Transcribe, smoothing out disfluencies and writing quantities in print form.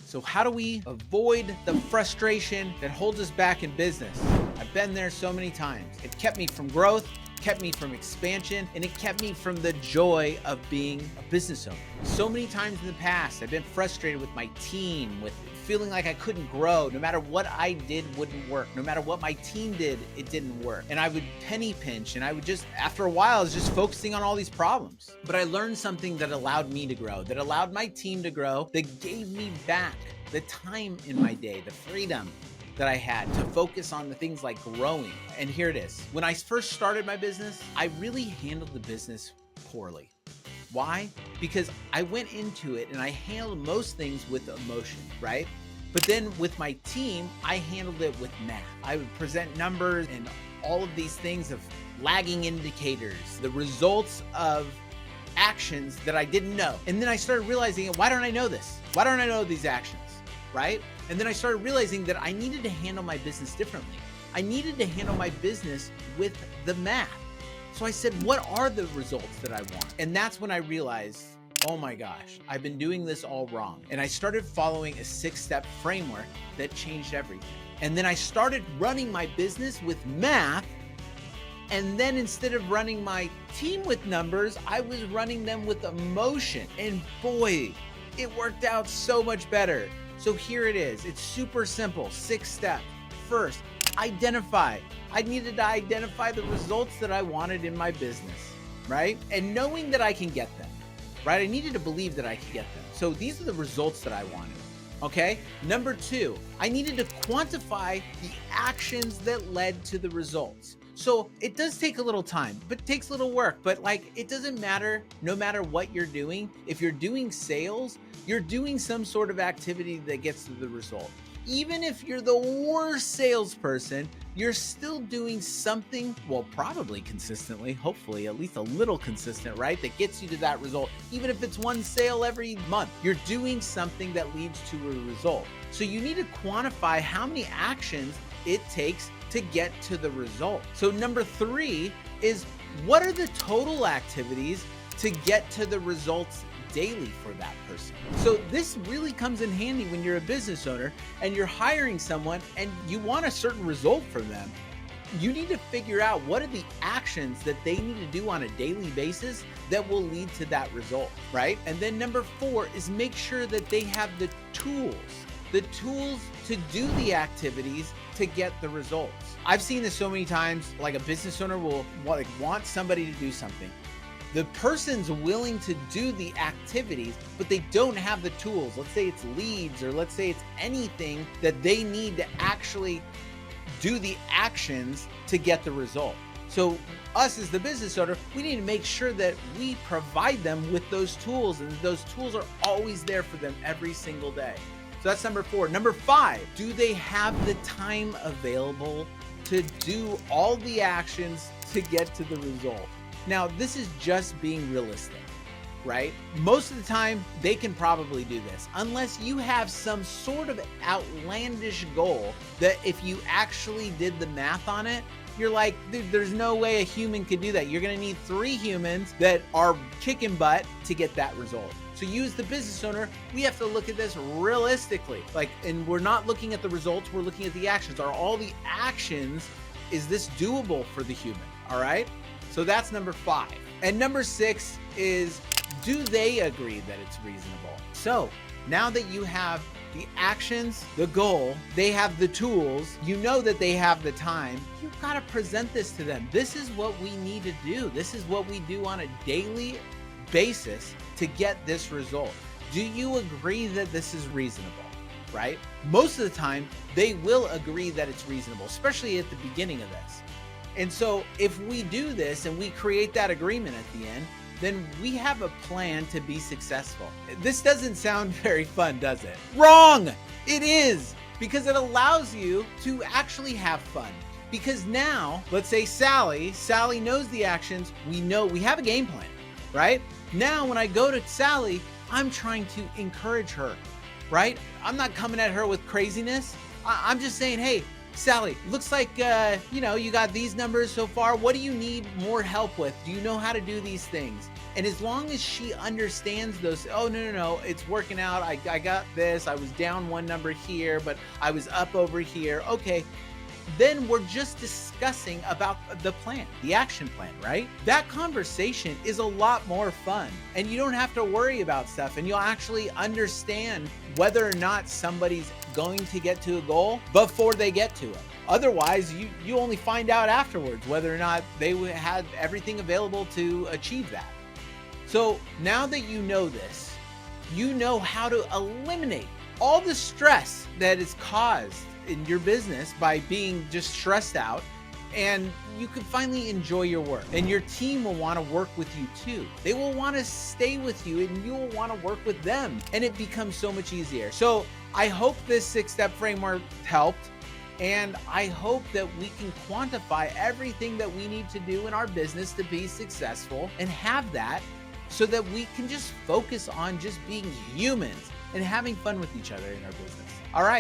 So how do we avoid the frustration that holds us back in business? I've been there so many times. It kept me from growth, kept me from expansion, and it kept me from the joy of being a business owner. So many times in the past, I've been frustrated with my team, with feeling like I couldn't grow. No matter what I did wouldn't work. No matter what my team did, it didn't work. And I would penny pinch, and I would just, after a while, I was just focusing on all these problems. But I learned something that allowed me to grow, that allowed my team to grow, that gave me back the time in my day, the freedom that I had to focus on the things like growing. And here it is. When I first started my business, I really handled the business poorly. Why? Because I went into it and I handled most things with emotion, right? But then with my team, I handled it with math. I would present numbers and all of these things of lagging indicators, the results of actions that I didn't know. And then I started realizing, why don't I know this? Why don't I know these actions, right? And then I started realizing that I needed to handle my business differently. I needed to handle my business with the math. So I said, what are the results that I want? And that's when I realized, oh my gosh, I've been doing this all wrong. And I started following a 6-step framework that changed everything. And then I started running my business with math. And then instead of running my team with numbers, I was running them with emotion. And boy, it worked out so much better. So here it is. It's super simple. 6 steps. First, identify. I needed to identify the results that I wanted in my business, right? And knowing that I can get them, right? I needed to believe that I could get them. So these are the results that I wanted, okay? Number 2, I needed to quantify the actions that led to the results. So it does take a little time, but it takes a little work. But like, it doesn't matter, no matter what you're doing. If you're doing sales, you're doing some sort of activity that gets to the result. Even if you're the worst salesperson, you're still doing something, well, probably consistently, hopefully at least a little consistent, right? That gets you to that result. Even if it's one sale every month, you're doing something that leads to a result. So you need to quantify how many actions it takes to get to the result. So number 3 is, what are the total activities to get to the results daily for that person? So this really comes in handy when you're a business owner and you're hiring someone and you want a certain result from them. You need to figure out what are the actions that they need to do on a daily basis that will lead to that result, right? And then number 4 is make sure that they have the tools to do the activities to get the results. I've seen this so many times, like a business owner will want somebody to do something. The person's willing to do the activities, but they don't have the tools. Let's say it's leads, or let's say it's anything that they need to actually do the actions to get the result. So us as the business owner, we need to make sure that we provide them with those tools, and those tools are always there for them every single day. So that's number 4. Number 5, do they have the time available to do all the actions to get to the result? Now, this is just being realistic, right? Most of the time, they can probably do this, unless you have some sort of outlandish goal that if you actually did the math on it, you're like, dude, there's no way a human could do that. You're gonna need 3 humans that are kicking butt to get that result. So you as the business owner, we have to look at this realistically. And we're not looking at the results, we're looking at the actions. Are all the actions, is this doable for the human, all right? So that's number 5. And number 6 is, do they agree that it's reasonable? So now that you have the actions, the goal, they have the tools, you know that they have the time, you've got to present this to them. This is what we need to do. This is what we do on a daily basis to get this result. Do you agree that this is reasonable, right? Most of the time, they will agree that it's reasonable, especially at the beginning of this. And so if we do this and we create that agreement at the end, then we have a plan to be successful. This doesn't sound very fun, does it? Wrong! It is, because it allows you to actually have fun. Because now, let's say Sally knows the actions, we have a game plan, right? Now when I go to Sally, I'm trying to encourage her, right? I'm not coming at her with craziness. I'm just saying, hey, Sally, looks like, you got these numbers so far. What do you need more help with? Do you know how to do these things? And as long as she understands those, oh, no, it's working out. I got this. I was down one number here, but I was up over here. Okay. Then we're just discussing about the plan, the action plan, right? That conversation is a lot more fun, and you don't have to worry about stuff, and you'll actually understand whether or not somebody's going to get to a goal before they get to it. Otherwise, you only find out afterwards whether or not they had everything available to achieve that. So now that you know this, you know how to eliminate all the stress that is caused in your business by being just stressed out, and you can finally enjoy your work, and your team will want to work with you too. They will want to stay with you, and you will want to work with them, and it becomes so much easier. So I hope this 6-step framework helped, and I hope that we can quantify everything that we need to do in our business to be successful, and have that so that we can just focus on just being humans and having fun with each other in our business. All right,